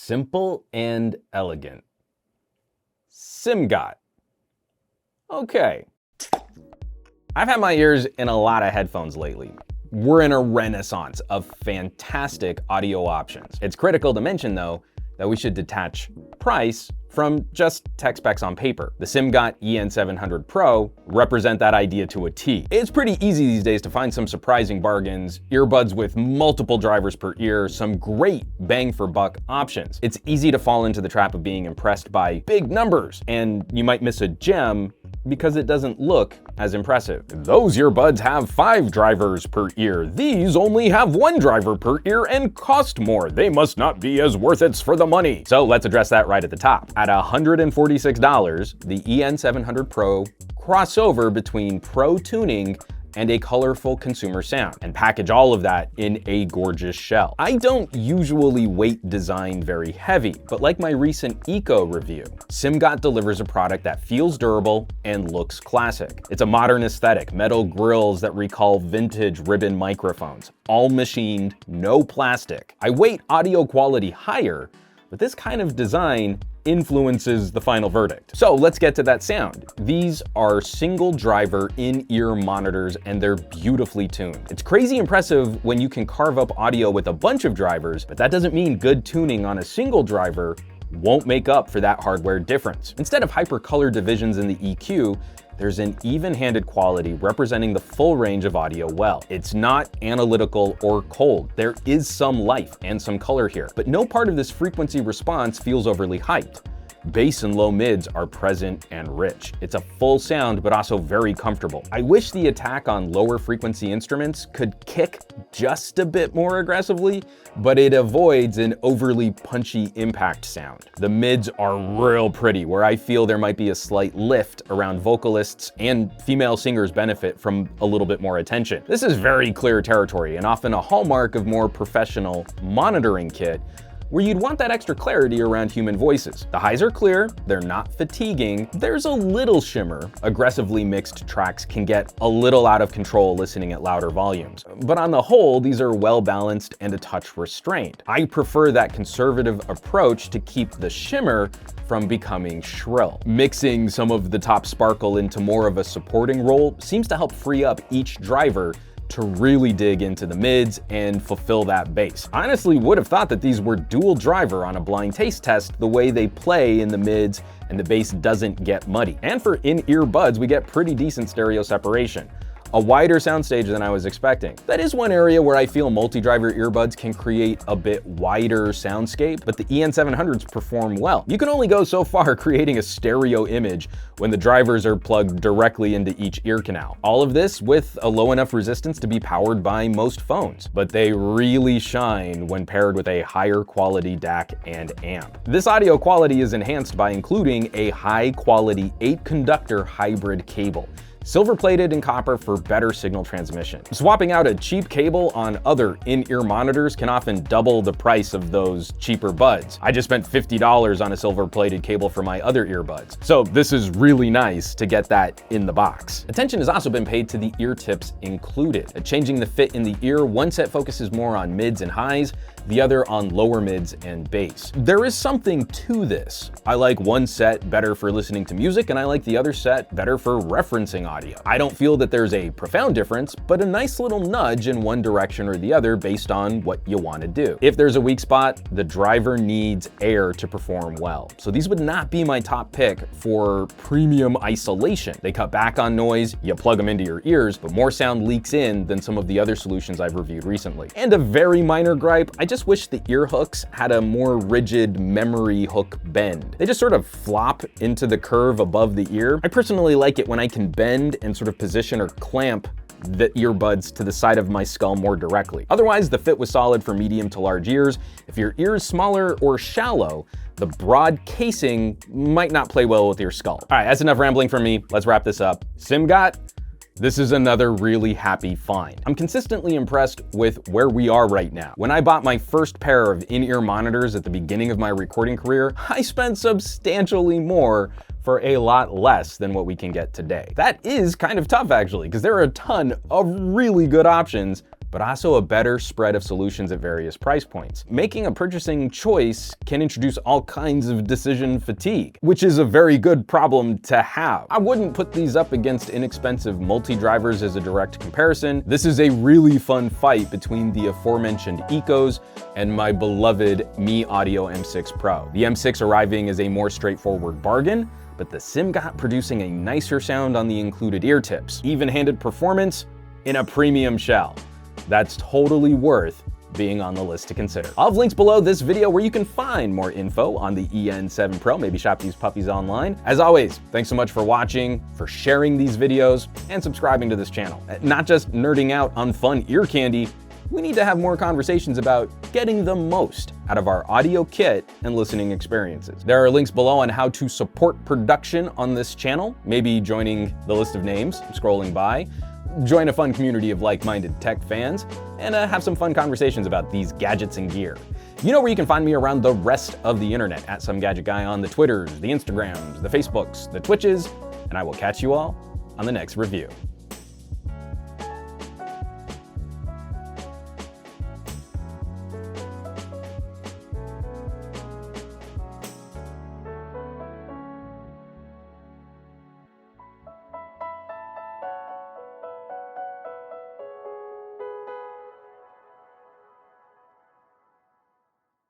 Simple and elegant. SIMGOT. Okay. I've had my ears in a lot of headphones lately. We're in a renaissance of fantastic audio options. It's critical to mention, though, that we should detach price from just tech specs on paper. The SIMGOT EN700 Pro represent that idea to a T. It's pretty easy these days to find some surprising bargains, earbuds with multiple drivers per ear, some great bang for buck options. It's easy to fall into the trap of being impressed by big numbers, and you might miss a gem because it doesn't look as impressive. Those earbuds have 5 drivers per ear. These only have 1 driver per ear and cost more. They must not be as worth it for the money. So let's address that right at the top. At $146, the EN700 Pro crossover between pro tuning and a colorful consumer sound, and package all of that in a gorgeous shell. I don't usually weight design very heavy, but like my recent Eco review, SIMGOT delivers a product that feels durable and looks classic. It's a modern aesthetic, metal grills that recall vintage ribbon microphones, all machined, no plastic. I weight audio quality higher, but this kind of design influences the final verdict. So let's get to that sound. These are single driver in-ear monitors and they're beautifully tuned. It's crazy impressive when you can carve up audio with a bunch of drivers, but that doesn't mean good tuning on a single driver won't make up for that hardware difference. Instead of hyper-color divisions in the EQ, there's an even-handed quality representing the full range of audio well. It's not analytical or cold. There is some life and some color here, but no part of this frequency response feels overly hyped. Bass and low mids are present and rich. It's a full sound, but also very comfortable. I wish the attack on lower frequency instruments could kick just a bit more aggressively, but it avoids an overly punchy impact sound. The mids are real pretty, where I feel there might be a slight lift around vocalists, and female singers benefit from a little bit more attention. This is very clear territory and often a hallmark of more professional monitoring kit, where you'd want that extra clarity around human voices. The highs are clear, they're not fatiguing, there's a little shimmer. Aggressively mixed tracks can get a little out of control listening at louder volumes. But on the whole, these are well balanced and a touch restrained. I prefer that conservative approach to keep the shimmer from becoming shrill. Mixing some of the top sparkle into more of a supporting role seems to help free up each driver to really dig into the mids and fulfill that bass. I honestly would have thought that these were dual driver on a blind taste test the way they play in the mids and the bass doesn't get muddy. And for in-ear buds, we get pretty decent stereo separation. A wider soundstage than I was expecting. That is one area where I feel multi-driver earbuds can create a bit wider soundscape, but the EN700s perform well. You can only go so far creating a stereo image when the drivers are plugged directly into each ear canal. All of this with a low enough resistance to be powered by most phones, but they really shine when paired with a higher quality DAC and amp. This audio quality is enhanced by including a high quality 8-conductor hybrid cable, silver-plated in copper for better signal transmission. Swapping out a cheap cable on other in-ear monitors can often double the price of those cheaper buds. I just spent $50 on a silver-plated cable for my other earbuds. So this is really nice to get that in the box. Attention has also been paid to the ear tips included. Changing the fit in the ear, one set focuses more on mids and highs, the other on lower mids and bass. There is something to this. I like one set better for listening to music, and I like the other set better for referencing audio. I don't feel that there's a profound difference, but a nice little nudge in one direction or the other based on what you want to do. If there's a weak spot, the driver needs air to perform well. So these would not be my top pick for premium isolation. They cut back on noise, you plug them into your ears, but more sound leaks in than some of the other solutions I've reviewed recently. And a very minor gripe, I just wish the ear hooks had a more rigid memory hook bend. They just sort of flop into the curve above the ear. I personally like it when I can bend and sort of position or clamp the earbuds to the side of my skull more directly. Otherwise, the fit was solid for medium to large ears. If your ear is smaller or shallow, the broad casing might not play well with your skull. All right, that's enough rambling from me. Let's wrap this up. SIMGOT, this is another really happy find. I'm consistently impressed with where we are right now. When I bought my first pair of in-ear monitors at the beginning of my recording career, I spent substantially more for a lot less than what we can get today. That is kind of tough actually, because there are a ton of really good options but also a better spread of solutions at various price points. Making a purchasing choice can introduce all kinds of decision fatigue, which is a very good problem to have. I wouldn't put these up against inexpensive multi-drivers as a direct comparison. This is a really fun fight between the aforementioned Ecos and my beloved Mi Audio M6 Pro. The M6 arriving as a more straightforward bargain, but the SIMGOT producing a nicer sound on the included ear tips. Even-handed performance in a premium shell. That's totally worth being on the list to consider. I'll have links below this video where you can find more info on the EN7 Pro, maybe shop these puppies online. As always, thanks so much for watching, for sharing these videos, and subscribing to this channel. Not just nerding out on fun ear candy, we need to have more conversations about getting the most out of our audio kit and listening experiences. There are links below on how to support production on this channel, maybe joining the list of names scrolling by, join a fun community of like-minded tech fans, and have some fun conversations about these gadgets and gear. You know where you can find me around the rest of the internet, at SomeGadgetGuy on the Twitters, the Instagrams, the Facebooks, the Twitches, and I will catch you all on the next review.